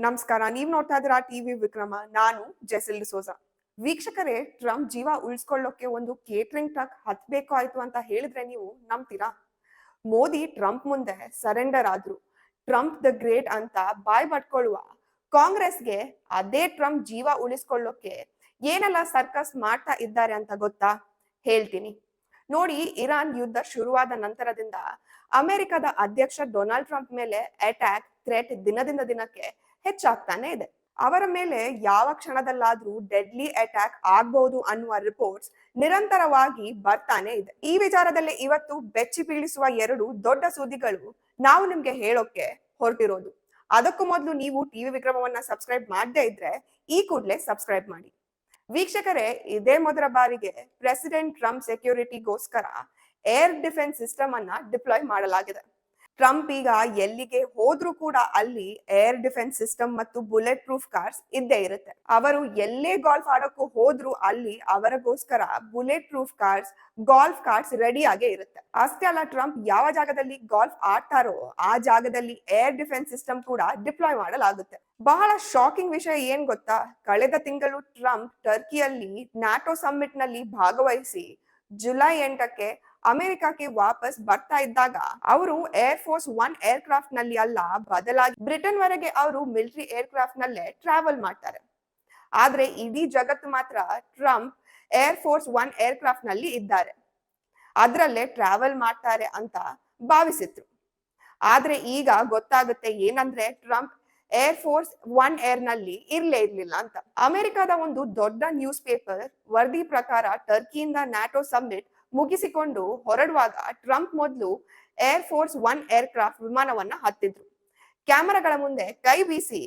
ನಮಸ್ಕಾರ. ನೀವ್ ನೋಡ್ತಾ ಇದ್ದೀರಾ ಟಿವಿ ವಿಕ್ರಮ. ನಾನು ಜೆಸಿಲ್ ಡಿಸೋಜಾ. ವೀಕ್ಷಕರೇ, ಟ್ರಂಪ್ ಜೀವ ಉಳಿಸ್ಕೊಳ್ಳೋಕೆ ಒಂದು ಕೇಟರಿಂಗ್ ಟ್ರಕ್ ಹತ್ಬೇಕು ಆಯ್ತು ಅಂತ ಹೇಳಿದ್ರೆ ನೀವು ನಂಬ್ತೀರಾ? ಮೋದಿ ಟ್ರಂಪ್ ಮುಂದೆ ಸರೆಂಡರ್ ಆದ್ರು. ಟ್ರಂಪ್ ದ ಗ್ರೇಟ್ ಅಂತ ಬಾಯ್ ಪಟ್ಕೊಳ್ಳುವ ಕಾಂಗ್ರೆಸ್ಗೆ ಅದೇ ಟ್ರಂಪ್ ಜೀವ ಉಳಿಸ್ಕೊಳ್ಳೋಕೆ ಏನೆಲ್ಲ ಸರ್ಕಸ್ ಮಾಡ್ತಾ ಇದ್ದಾರೆ ಅಂತ ಗೊತ್ತಾ? ಹೇಳ್ತೀನಿ ನೋಡಿ. ಇರಾನ್ ಯುದ್ಧ ಶುರುವಾದ ನಂತರದಿಂದ ಅಮೆರಿಕದ ಅಧ್ಯಕ್ಷ ಡೊನಾಲ್ಡ್ ಟ್ರಂಪ್ ಮೇಲೆ ಅಟ್ಯಾಕ್ ಥ್ರೆಟ್ ದಿನದಿಂದ ದಿನಕ್ಕೆ ಹೆಚ್ಚಾಗ್ತಾನೆ ಇದೆ. ಅವರ ಮೇಲೆ ಯಾವ ಕ್ಷಣದಲ್ಲಾದ್ರೂ ಡೆಡ್ಲಿ ಅಟ್ಯಾಕ್ ಆಗ್ಬಹುದು ಅನ್ನುವ ರಿಪೋರ್ಟ್ಸ್ ನಿರಂತರವಾಗಿ ಬರ್ತಾನೆ ಇದೆ. ಈ ವಿಚಾರದಲ್ಲಿ ಇವತ್ತು ಬೆಚ್ಚಿ ಬೀಳಿಸುವ ಎರಡು ದೊಡ್ಡ ಸುದ್ದಿಗಳು ನಾವು ನಿಮ್ಗೆ ಹೇಳೋಕೆ ಹೊರಟಿರೋದು. ಅದಕ್ಕೂ ಮೊದಲು ನೀವು ಟಿವಿ ವಿಕ್ರಮವನ್ನ ಸಬ್ಸ್ಕ್ರೈಬ್ ಮಾಡದೇ ಇದ್ರೆ ಈ ಕೂಡಲೇ ಸಬ್ಸ್ಕ್ರೈಬ್ ಮಾಡಿ. ವೀಕ್ಷಕರೇ, ಇದೇ ಮೊದಲ ಬಾರಿಗೆ ಪ್ರೆಸಿಡೆಂಟ್ ಟ್ರಂಪ್ ಸೆಕ್ಯೂರಿಟಿಗೋಸ್ಕರ ಏರ್ ಡಿಫೆನ್ಸ್ ಸಿಸ್ಟಮ್ ಅನ್ನ ಡಿಪ್ಲಾಯ್ ಮಾಡಲಾಗಿದೆ. ಟ್ರಂಪ್ ಈಗ ಎಲ್ಲಿಗೆ ಹೋದ್ರೂ ಕೂಡ ಅಲ್ಲಿ ಏರ್ ಡಿಫೆನ್ಸ್ ಸಿಸ್ಟಮ್ ಮತ್ತು ಬುಲೆಟ್ ಪ್ರೂಫ್ ಕಾರ್ಸ್ ಇದ್ದೇ ಇರುತ್ತೆ. ಅವರು ಎಲ್ಲೇ ಗಾಲ್ಫ್ ಆಡೋಕ್ಕೂ ಹೋದ್ರು ಅಲ್ಲಿ ಅವರಿಗೋಸ್ಕರ bullet proof cars, golf cars ready ಆಗೇ ಇರುತ್ತೆ. ಅಷ್ಟೇ ಅಲ್ಲ, ಟ್ರಂಪ್ ಯಾವ ಜಾಗದಲ್ಲಿ ಗಾಲ್ಫ್ ಆಡ್ತಾರೋ ಆ ಜಾಗದಲ್ಲಿ ಏರ್ ಡಿಫೆನ್ಸ್ ಸಿಸ್ಟಮ್ ಕೂಡ ಡಿಪ್ಲಾಯ್ ಮಾಡಲಾಗುತ್ತೆ. ಬಹಳ ಶಾಕಿಂಗ್ ವಿಷಯ ಏನ್ ಗೊತ್ತಾ? ಕಳೆದ ತಿಂಗಳು ಟ್ರಂಪ್ ಟರ್ಕಿಯಲ್ಲಿ ನ್ಯಾಟೋ ಸಮ್ಮಿಟ್ ನಲ್ಲಿ ಭಾಗವಹಿಸಿ ಜುಲೈ 8ಕ್ಕೆ ಅಮೆರಿಕಕ್ಕೆ ವಾಪಸ್ ಬರ್ತಾ ಇದ್ದಾಗ ಅವರು ಏರ್ ಫೋರ್ಸ್ 1 ಏರ್ ಕ್ರಾಫ್ಟ್ ನಲ್ಲಿ ಅಲ್ಲ, ಬದಲಾಗಿ ಬ್ರಿಟನ್ ವರೆಗೆ ಅವರು ಮಿಲಿಟರಿ ಏರ್ ಕ್ರಾಫ್ಟ್ ನಲ್ಲೇ ಟ್ರಾವೆಲ್ ಮಾಡ್ತಾರೆ. ಆದ್ರೆ ಇಡೀ ಜಗತ್ತು ಮಾತ್ರ Trump air force 1 air craft ನಲ್ಲಿ ಇದ್ದಾರೆ, ಅದ್ರಲ್ಲೇ ಟ್ರಾವೆಲ್ ಮಾಡ್ತಾರೆ ಅಂತ ಭಾವಿಸಿದ್ರು. ಆದ್ರೆ ಈಗ ಗೊತ್ತಾಗುತ್ತೆ ಏನಂದ್ರೆ ಟ್ರಂಪ್ ಏರ್ ಫೋರ್ಸ್ 1 ಏರ್ ನಲ್ಲಿ ಇರ್ಲಿಲ್ಲ ಅಂತ. ಅಮೆರಿಕದ ಒಂದು ದೊಡ್ಡ ನ್ಯೂಸ್ ಪೇಪರ್ ವರದಿ ಪ್ರಕಾರ ಟರ್ಕಿಯಿಂದ ನ್ಯಾಟೋ ಸಮ್ಮಿಟ್ ಮುಗಿಸಿಕೊಂಡು ಹೊರಡುವಾಗ ಟ್ರಂಪ್ ಮೊದಲು ಏರ್ ಫೋರ್ಸ್ 1 ಏರ್ ಕ್ರಾಫ್ಟ್ ವಿಮಾನವನ್ನ ಹತ್ತಿದ್ರು. ಕ್ಯಾಮೆರಾಗಳ ಮುಂದೆ ಕೈ ಬೀಸಿ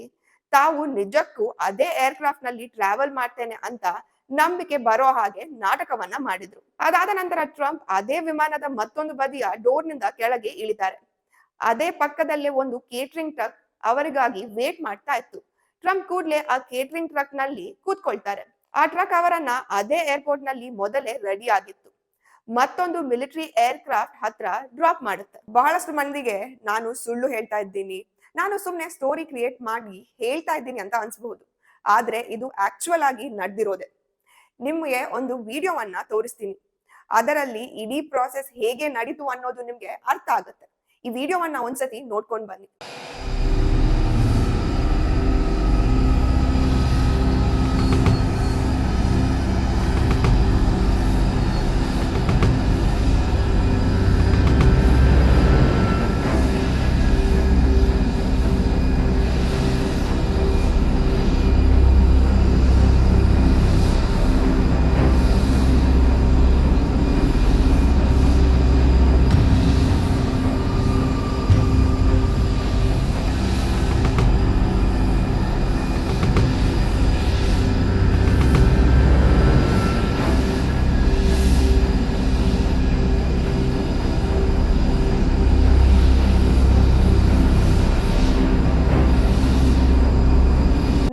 ತಾವು ನಿಜಕ್ಕೂ ಅದೇ ಏರ್ ಕ್ರಾಫ್ಟ್ ನಲ್ಲಿ ಟ್ರಾವೆಲ್ ಮಾಡ್ತೇನೆ ಅಂತ ನಂಬಿಕೆ ಬರೋ ಹಾಗೆ ನಾಟಕವನ್ನ ಮಾಡಿದ್ರು. ಅದಾದ ನಂತರ ಟ್ರಂಪ್ ಅದೇ ವಿಮಾನದ ಮತ್ತೊಂದು ಬದಿಯ ಡೋರ್ ನಿಂದ ಕೆಳಗೆ ಇಳಿತಾರೆ. ಅದೇ ಪಕ್ಕದಲ್ಲೇ ಒಂದು ಕೇಟರಿಂಗ್ ಟ್ರಕ್ ಅವರಿಗಾಗಿ ವೇಟ್ ಮಾಡ್ತಾ ಇತ್ತು. ಟ್ರಂಪ್ ಕೂಡ್ಲೆ ಆ ಕೇಟರಿಂಗ್ ಟ್ರಕ್ ನಲ್ಲಿ ಕೂತ್ಕೊಳ್ತಾರೆ. ಆ ಟ್ರಕ್ ಅವರನ್ನ ಅದೇ ಏರ್ಪೋರ್ಟ್ ನಲ್ಲಿ ಮೊದಲೇ ರೆಡಿ ಆಗಿತ್ತು. ಮತ್ತೊಂದು ಮಿಲಿಟರಿ ಏರ್ ಕ್ರಾಫ್ಟ್ ಹತ್ರ ಡ್ರಾಪ್ ಮಾಡುತ್ತೆ. ಬಹಳಷ್ಟು ಮಂದಿಗೆ ನಾನು ಸುಳ್ಳು ಹೇಳ್ತಾ ಇದ್ದೀನಿ, ನಾನು ಸುಮ್ನೆ ಸ್ಟೋರಿ ಕ್ರಿಯೇಟ್ ಮಾಡಿ ಹೇಳ್ತಾ ಇದ್ದೀನಿ ಅಂತ ಅನ್ಸಬಹುದು. ಆದ್ರೆ ಇದು ಆಕ್ಚುಯಲ್ ಆಗಿ ನಡೆದಿರೋದೆ. ನಿಮ್ಗೆ ಒಂದು ವಿಡಿಯೋವನ್ನ ತೋರಿಸ್ತೀನಿ. ಅದರಲ್ಲಿ ಇಡೀ ಪ್ರಾಸೆಸ್ ಹೇಗೆ ನಡೀತು ಅನ್ನೋದು ನಿಮ್ಗೆ ಅರ್ಥ ಆಗುತ್ತೆ. ಈ ವಿಡಿಯೋವನ್ನ ಒಂದ್ಸತಿ ನೋಡ್ಕೊಂಡು ಬನ್ನಿ.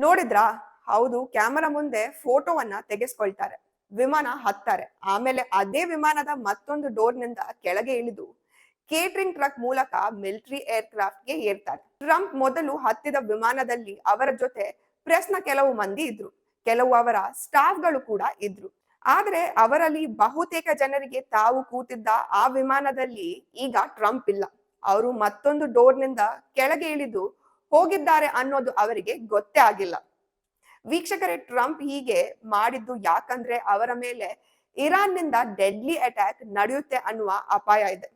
ನೋಡಿದ್ರಾ? ಹೌದು, ಕ್ಯಾಮರಾ ಮುಂದೆ ಫೋಟೋವನ್ನ ತೆಗೆಸ್ಕೊಳ್ತಾರೆ, ವಿಮಾನ ಹತ್ತಾರೆ. ಆಮೇಲೆ ಅದೇ ವಿಮಾನದ ಮತ್ತೊಂದು ಡೋರ್ ನಿಂದ ಕೆಳಗೆ ಇಳಿದು ಕೇಟರಿಂಗ್ ಟ್ರಕ್ ಮೂಲಕ ಮಿಲಿಟರಿ ಏರ್ ಕ್ರಾಫ್ಟ್ ಗೆ ಏರ್ತಾರೆ. ಟ್ರಂಪ್ ಮೊದಲು ಹತ್ತಿದ ವಿಮಾನದಲ್ಲಿ ಅವರ ಜೊತೆ ಪ್ರೆಸ್ ನ ಕೆಲವು ಮಂದಿ ಇದ್ರು, ಕೆಲವು ಅವರ ಸ್ಟಾಫ್ ಗಳು ಕೂಡ ಇದ್ರು. ಆದ್ರೆ ಅವರಲ್ಲಿ ಬಹುತೇಕ ಜನರಿಗೆ ತಾವು ಕೂತಿದ್ದ ಆ ವಿಮಾನದಲ್ಲಿ ಈಗ ಟ್ರಂಪ್ ಇಲ್ಲ, ಅವರು ಮತ್ತೊಂದು ಡೋರ್ ನಿಂದ ಕೆಳಗೆ ಇಳಿದು ಹೋಗಿದ್ದಾರೆ ಅನ್ನೋದು ಅವರಿಗೆ ಗೊತ್ತೇ ಆಗಿಲ್ಲ. ವೀಕ್ಷಕರೇ, ಟ್ರಂಪ್ ಹೀಗೆ ಮಾಡಿದ್ದು ಯಾಕಂದ್ರೆ ಅವರ ಮೇಲೆ ಇರಾನ್ ನಿಂದ ಡೆಡ್ಲಿ ಅಟ್ಯಾಕ್ ನಡೆಯುತ್ತೆ ಅನ್ನುವ ಅಪಾಯ ಇದೆ,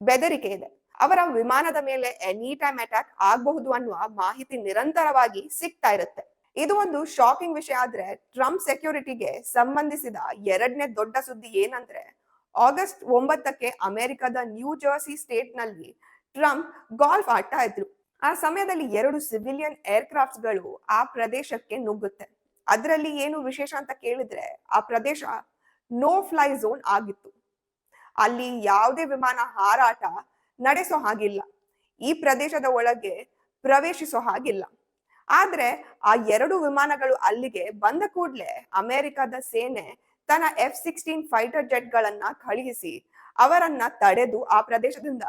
ಬೆದರಿಕೆ ಇದೆ. ಅವರ ವಿಮಾನದ ಮೇಲೆ ಎನಿ ಟೈಮ್ ಅಟ್ಯಾಕ್ ಆಗಬಹುದು ಅನ್ನುವ ಮಾಹಿತಿ ನಿರಂತರವಾಗಿ ಸಿಗ್ತಾ ಇರುತ್ತೆ. ಇದು ಒಂದು ಶಾಕಿಂಗ್ ವಿಷಯ. ಆದ್ರೆ ಟ್ರಂಪ್ ಸೆಕ್ಯೂರಿಟಿಗೆ ಸಂಬಂಧಿಸಿದ ಎರಡನೇ ದೊಡ್ಡ ಸುದ್ದಿ ಏನಂದ್ರೆ, ಆಗಸ್ಟ್ 9ಕ್ಕೆ ಅಮೆರಿಕದ ನ್ಯೂ ಜರ್ಸಿ ಸ್ಟೇಟ್ ನಲ್ಲಿ ಟ್ರಂಪ್ ಗಾಲ್ಫ್ ಆಡ್ತಾ ಇದ್ರು. ಆ ಸಮಯದಲ್ಲಿ 2 ಸಿವಿಲಿಯನ್ ಏರ್ ಕ್ರಾಫ್ಟ್ ಗಳು ಆ ಪ್ರದೇಶಕ್ಕೆ ನುಗ್ಗುತ್ತೆ. ಅದರಲ್ಲಿ ಏನು ವಿಶೇಷ ಅಂತ ಕೇಳಿದ್ರೆ, ಆ ಪ್ರದೇಶ ನೋ ಫ್ಲೈ ಝೋನ್ ಆಗಿತ್ತು. ಅಲ್ಲಿ ಯಾವುದೇ ವಿಮಾನ ಹಾರಾಟ ನಡೆಸೋ ಹಾಗಿಲ್ಲ, ಈ ಪ್ರದೇಶದ ಒಳಗೆ ಪ್ರವೇಶಿಸೋ ಹಾಗಿಲ್ಲ. ಆದ್ರೆ ಆ 2 ವಿಮಾನಗಳು ಅಲ್ಲಿಗೆ ಬಂದ ಕೂಡ್ಲೆ ಅಮೆರಿಕದ ಸೇನೆ ತನ್ನ F-16 ಫೈಟರ್ ಜೆಟ್ ಗಳನ್ನ ಕಳುಹಿಸಿ ಅವರನ್ನ ತಡೆದು ಆ ಪ್ರದೇಶದಿಂದ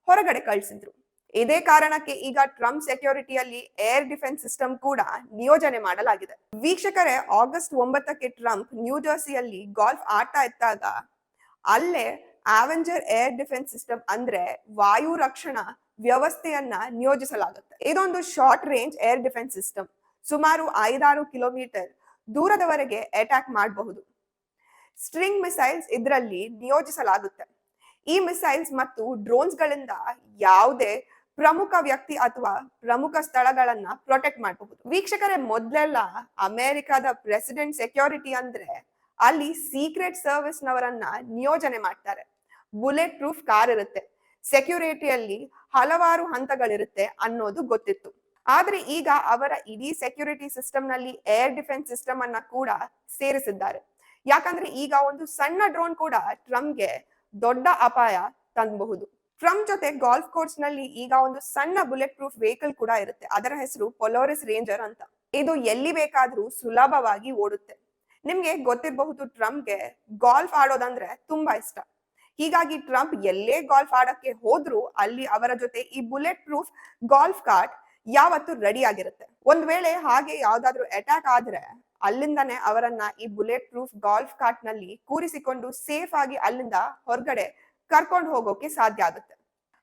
ಹೊರಗಡೆ ಕಳಿಸಿದ್ರು. ಇದೇ ಕಾರಣಕ್ಕೆ ಈಗ ಟ್ರಂಪ್ ಸೆಕ್ಯೂರಿಟಿಯಲ್ಲಿ ಏರ್ ಡಿಫೆನ್ಸ್ ಸಿಸ್ಟಮ್ ಕೂಡ ನಿಯೋಜನೆ ಮಾಡಲಾಗಿದೆ. ವೀಕ್ಷಕರೇ, ಆಗಸ್ಟ್ 9ಕ್ಕೆ ಟ್ರಂಪ್ ನ್ಯೂ ಜರ್ಸಿಯಲ್ಲಿ ಗಾಲ್ಫ್ ಆಡ್ತಾ ಇದ್ದಾಗ ಅಲ್ಲೇ ಅವೆಂಜರ್ ಏರ್ ಡಿಫೆನ್ಸ್ ಸಿಸ್ಟಮ್ ಅಂದ್ರೆ ವಾಯು ರಕ್ಷಣಾ ವ್ಯವಸ್ಥೆಯನ್ನ ನಿಯೋಜಿಸಲಾಗುತ್ತೆ. ಇದೊಂದು short range air defence system. ಸುಮಾರು 5-6 ಕಿಲೋಮೀಟರ್ ದೂರದವರೆಗೆ ಅಟ್ಯಾಕ್ ಮಾಡಬಹುದು. ಸ್ಟ್ರಿಂಗ್ ಮಿಸೈಲ್ಸ್ ಇದರಲ್ಲಿ ನಿಯೋಜಿಸಲಾಗುತ್ತೆ. ಈ ಮಿಸೈಲ್ಸ್ ಮತ್ತು ಡ್ರೋನ್ಸ್ ಗಳಿಂದ ಯಾವುದೇ ಪ್ರಮುಖ ವ್ಯಕ್ತಿ ಅಥವಾ ಪ್ರಮುಖ ಸ್ಥಳಗಳನ್ನ ಪ್ರೊಟೆಕ್ಟ್ ಮಾಡಬಹುದು. ವೀಕ್ಷಕರೇ, ಮೊದಲೆಲ್ಲ ಅಮೆರಿಕದ ಪ್ರೆಸಿಡೆಂಟ್ ಸೆಕ್ಯೂರಿಟಿ ಅಂದ್ರೆ ಅಲ್ಲಿ ಸೀಕ್ರೆಟ್ ಸರ್ವಿಸ್ ನವರನ್ನ ನಿಯೋಜನೆ ಮಾಡ್ತಾರೆ. ಬುಲೆಟ್ ಪ್ರೂಫ್ ಕಾರ್ ಇರುತ್ತೆ, ಸೆಕ್ಯೂರಿಟಿಯಲ್ಲಿ ಹಲವಾರು ಹಂತಗಳಿರುತ್ತೆ ಅನ್ನೋದು ಗೊತ್ತಿತ್ತು. ಆದ್ರೆ ಈಗ ಅವರ ಇಡೀ ಸೆಕ್ಯೂರಿಟಿ ಸಿಸ್ಟಮ್ ನಲ್ಲಿ ಏರ್ ಡಿಫೆನ್ಸ್ ಸಿಸ್ಟಮ್ ಅನ್ನ ಕೂಡ ಸೇರಿಸಿದ್ದಾರೆ. ಯಾಕಂದ್ರೆ ಈಗ ಒಂದು ಸಣ್ಣ ಡ್ರೋನ್ ಕೂಡ ಟ್ರಂಪ್ಗೆ ದೊಡ್ಡ ಅಪಾಯ ತಂದಬಹುದು. ಟ್ರಂಪ್ ಜೊತೆ ಗಾಲ್ಫ್ ಕೋರ್ಸ್ ನಲ್ಲಿ ಈಗ ಒಂದು ಸಣ್ಣ ಬುಲೆಟ್ ಪ್ರೂಫ್ ವೆಹಿಕಲ್ ಕೂಡ ಇರುತ್ತೆ. ಅದರ ಹೆಸರು ಪೊಲಾರಿಸ್ ರೇಂಜರ್ ಅಂತ. ಇದು ಎಲ್ಲಿ ಬೇಕಾದ್ರೂ ಸುಲಭವಾಗಿ ಓಡುತ್ತೆ. ನಿಮ್ಗೆ ಗೊತ್ತಿರಬಹುದು, ಟ್ರಂಪ್ಗೆ ಗಾಲ್ಫ್ ಆಡೋದಂದ್ರೆ ತುಂಬಾ ಇಷ್ಟ. ಹೀಗಾಗಿ ಟ್ರಂಪ್ ಎಲ್ಲೇ ಗಾಲ್ಫ್ ಆಡಕ್ಕೆ ಹೋದ್ರು ಅಲ್ಲಿ ಅವರ ಜೊತೆ ಈ ಬುಲೆಟ್ ಪ್ರೂಫ್ ಗಾಲ್ಫ್ ಕಾರ್ಟ್ ಯಾವತ್ತು ರೆಡಿ ಆಗಿರುತ್ತೆ. ಒಂದ್ ವೇಳೆ ಹಾಗೆ ಯಾವ್ದಾದ್ರು ಅಟ್ಯಾಕ್ ಆದ್ರೆ ಅಲ್ಲಿಂದಾನೆ ಅವರನ್ನ ಈ ಬುಲೆಟ್ ಪ್ರೂಫ್ ಗಾಲ್ಫ್ ಕಾರ್ಟ್ ನಲ್ಲಿ ಕೂರಿಸಿಕೊಂಡು ಸೇಫ್ ಆಗಿ ಅಲ್ಲಿಂದ ಹೊರಗಡೆ ಕರ್ಕೊಂಡು ಹೋಗೋಕೆ ಸಾಧ್ಯ ಆಗುತ್ತೆ.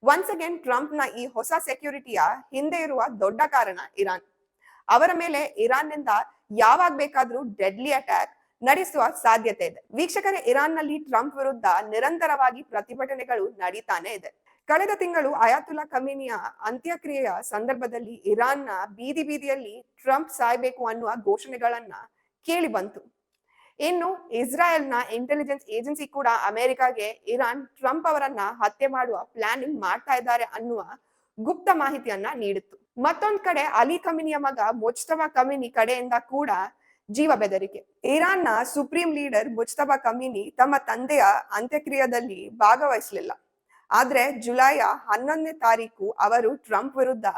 ಒನ್ಸ್ ಅಗೇನ್, ಟ್ರಂಪ್ ನ ಈ ಹೊಸ ಸೆಕ್ಯೂರಿಟಿಯ ಹಿಂದೆ ಇರುವ ದೊಡ್ಡ ಕಾರಣ ಇರಾನ್. ಅವರ ಮೇಲೆ ಇರಾನ್ ನಿಂದ ಯಾವಾಗ ಬೇಕಾದ್ರೂ ಡೆಡ್ಲಿ ಅಟ್ಯಾಕ್ ನಡೆಸುವ ಸಾಧ್ಯತೆ ಇದೆ. ವೀಕ್ಷಕರೇ, ಇರಾನ್ ನಲ್ಲಿ ಟ್ರಂಪ್ ವಿರುದ್ಧ ನಿರಂತರವಾಗಿ ಪ್ರತಿಭಟನೆಗಳು ನಡೀತಾನೆ ಇದೆ. ಕಳೆದ ತಿಂಗಳು ಅಯಾತುಲ್ಲಾ ಖಮೇನಿಯ ಅಂತ್ಯಕ್ರಿಯೆಯ ಸಂದರ್ಭದಲ್ಲಿ ಇರಾನ್ನ ಬೀದಿಯಲ್ಲಿ ಟ್ರಂಪ್ ಸಾಯ್ಬೇಕು ಅನ್ನುವ ಘೋಷಣೆಗಳನ್ನ ಕೇಳಿ ಬಂತು. ಇನ್ನು ಇಸ್ರಾಯೇಲ್ನ ಇಂಟೆಲಿಜೆನ್ಸ್ ಏಜೆನ್ಸಿ ಕೂಡ ಅಮೆರಿಕಾಗೆ ಇರಾನ್ ಟ್ರಂಪ್ ಅವರನ್ನ ಹತ್ಯೆ ಮಾಡುವ ಪ್ಲಾನಿಂಗ್ ಮಾಡ್ತಾ ಇದ್ದಾರೆ ಅನ್ನುವ ಗುಪ್ತ ಮಾಹಿತಿಯನ್ನ ನೀಡಿತ್ತು. ಮತ್ತೊಂದ್ ಕಡೆ ಅಲಿ ಖಮೇನಿಯ ಮಗ ಮುಜ್ತಬಾ ಖಮೇನಿ ಕಡೆಯಿಂದ ಕೂಡ ಜೀವ ಬೆದರಿಕೆ. ಇರಾನ್ನ ಸುಪ್ರೀಂ ಲೀಡರ್ ಮುಜ್ತಬಾ ಖಮೇನಿ ತಮ್ಮ ತಂದೆಯ ಅಂತ್ಯಕ್ರಿಯೆಯಲ್ಲಿ ಭಾಗವಹಿಸಲಿಲ್ಲ. ಆದ್ರೆ ಜುಲೈ 11ನೇ ತಾರೀಕು ಅವರು ಟ್ರಂಪ್ ವಿರುದ್ಧ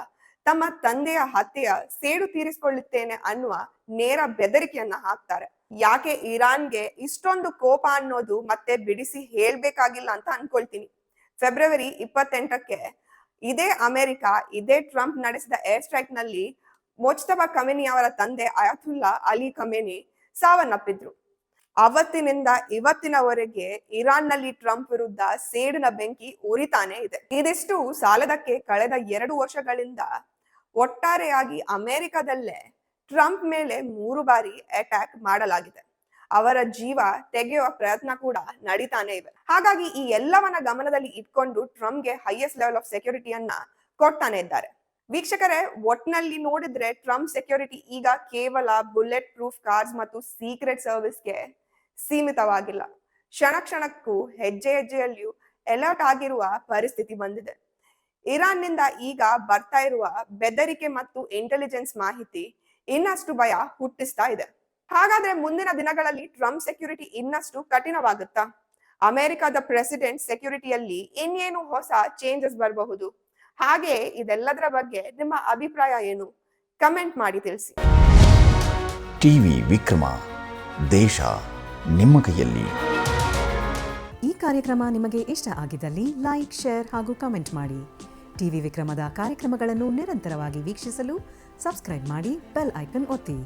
ತಮ್ಮ ತಂದೆಯ ಹತ್ಯೆಯ ಸೇಡು ತೀರಿಸಿಕೊಳ್ಳುತ್ತೇನೆ ಅನ್ನುವ ನೇರ ಬೆದರಿಕೆಯನ್ನ ಹಾಕ್ತಾರೆ. ಯಾಕೆ ಇರಾನ್ಗೆ ಇಷ್ಟೊಂದು ಕೋಪ ಅನ್ನೋದು ಮತ್ತೆ ಬಿಡಿಸಿ ಹೇಳ್ಬೇಕಾಗಿಲ್ಲ ಅಂತ ಅನ್ಕೊಳ್ತೀನಿ. ಫೆಬ್ರವರಿ 28ಕ್ಕೆ ಇದೇ ಅಮೆರಿಕ, ಇದೇ ಟ್ರಂಪ್ ನಡೆಸಿದ ಏರ್ ಸ್ಟ್ರೈಕ್ ನಲ್ಲಿ ಮುಜ್ತಬಾ ಖಮೇನಿ ಅವರ ತಂದೆ ಅಯಾತುಲ್ಲಾ ಅಲಿ ಖಮೇನಿ ಸಾವನ್ನಪ್ಪಿದ್ರು. ಅವತ್ತಿನಿಂದ ಇವತ್ತಿನವರೆಗೆ ಇರಾನ್ ನಲ್ಲಿ ಟ್ರಂಪ್ ವಿರುದ್ಧ ಸೇಡಿನ ಬೆಂಕಿ ಉರಿತಾನೆ ಇದೆ. ಇದಿಷ್ಟು ಸಾಲದಕ್ಕೆ ಕಳೆದ 2 ವರ್ಷಗಳಿಂದ ಒಟ್ಟಾರೆಯಾಗಿ ಅಮೆರಿಕದಲ್ಲೇ ಟ್ರಂಪ್ ಮೇಲೆ 3 ಬಾರಿ ಅಟ್ಯಾಕ್ ಮಾಡಲಾಗಿದೆ. ಅವರ ಜೀವ ತೆಗೆಯುವ ಪ್ರಯತ್ನ ಕೂಡ ನಡೀತಾನೆ ಇವೆ. ಹಾಗಾಗಿ ಈ ಎಲ್ಲವನ್ನ ಗಮನದಲ್ಲಿ ಇಟ್ಕೊಂಡು ಟ್ರಂಪ್ಗೆ ಹೈಯೆಸ್ಟ್ ಲೆವೆಲ್ ಆಫ್ ಸೆಕ್ಯೂರಿಟಿಯನ್ನ ಕೊಡ್ತಾನೆ ಇದ್ದಾರೆ. ವೀಕ್ಷಕರೇ, ಒಟ್ನಲ್ಲಿ ನೋಡಿದ್ರೆ ಟ್ರಂಪ್ ಸೆಕ್ಯೂರಿಟಿ ಈಗ ಕೇವಲ ಬುಲೆಟ್ ಪ್ರೂಫ್ ಕಾರ್ಸ್ ಮತ್ತು ಸೀಕ್ರೆಟ್ ಸರ್ವಿಸ್ಗೆ ಸೀಮಿತವಾಗಿಲ್ಲ. ಕ್ಷಣಕ್ಕೂ ಹೆಜ್ಜೆಯಲ್ಲಿಯೂ ಅಲರ್ಟ್ ಆಗಿರುವ ಪರಿಸ್ಥಿತಿ ಬಂದಿದೆ. ಇರಾನ್ ನಿಂದ ಈಗ ಬರ್ತಾ ಇರುವ ಬೆದರಿಕೆ ಮತ್ತು ಇಂಟೆಲಿಜೆನ್ಸ್ ಮಾಹಿತಿ ಇನ್ನಷ್ಟು ಭಯ ಹುಟ್ಟಿಸ್ತಾ ಇದೆ. ಹಾಗಾದ್ರೆ ಮುಂದಿನ ದಿನಗಳಲ್ಲಿ ಟ್ರಂಪ್ ಸೆಕ್ಯೂರಿಟಿ ಇನ್ನಷ್ಟು ಕಠಿಣವಾಗುತ್ತಾ? ಅಮೆರಿಕದ ಪ್ರೆಸಿಡೆಂಟ್ ಸೆಕ್ಯೂರಿಟಿಯಲ್ಲಿ ಇನ್ನೇನು ಹೊಸ ಚೇಂಜಸ್ ಬರಬಹುದು? ಹಾಗೆ ಇದೆಲ್ಲದರ ಬಗ್ಗೆ ನಿಮ್ಮ ಅಭಿಪ್ರಾಯ ಏನು? ಕಮೆಂಟ್ ಮಾಡಿ ತಿಳಿಸಿ. ಟಿವಿ ವಿಕ್ರಮ, ದೇಶ ನಿಮ್ಮ ಕೈಯಲ್ಲಿ. ಈ ಕಾರ್ಯಕ್ರಮ ನಿಮಗೆ ಇಷ್ಟ ಆಗಿದ್ದಲ್ಲಿ ಲೈಕ್, ಶೇರ್ ಹಾಗೂ ಕಮೆಂಟ್ ಮಾಡಿ. ಟಿವಿ ವಿಕ್ರಮದ ಕಾರ್ಯಕ್ರಮಗಳನ್ನು ನಿರಂತರವಾಗಿ ವೀಕ್ಷಿಸಲು ಸಬ್ಸ್ಕ್ರೈಬ್ ಮಾಡಿ, ಬೆಲ್ ಐಕನ್ ಒತ್ತಿ.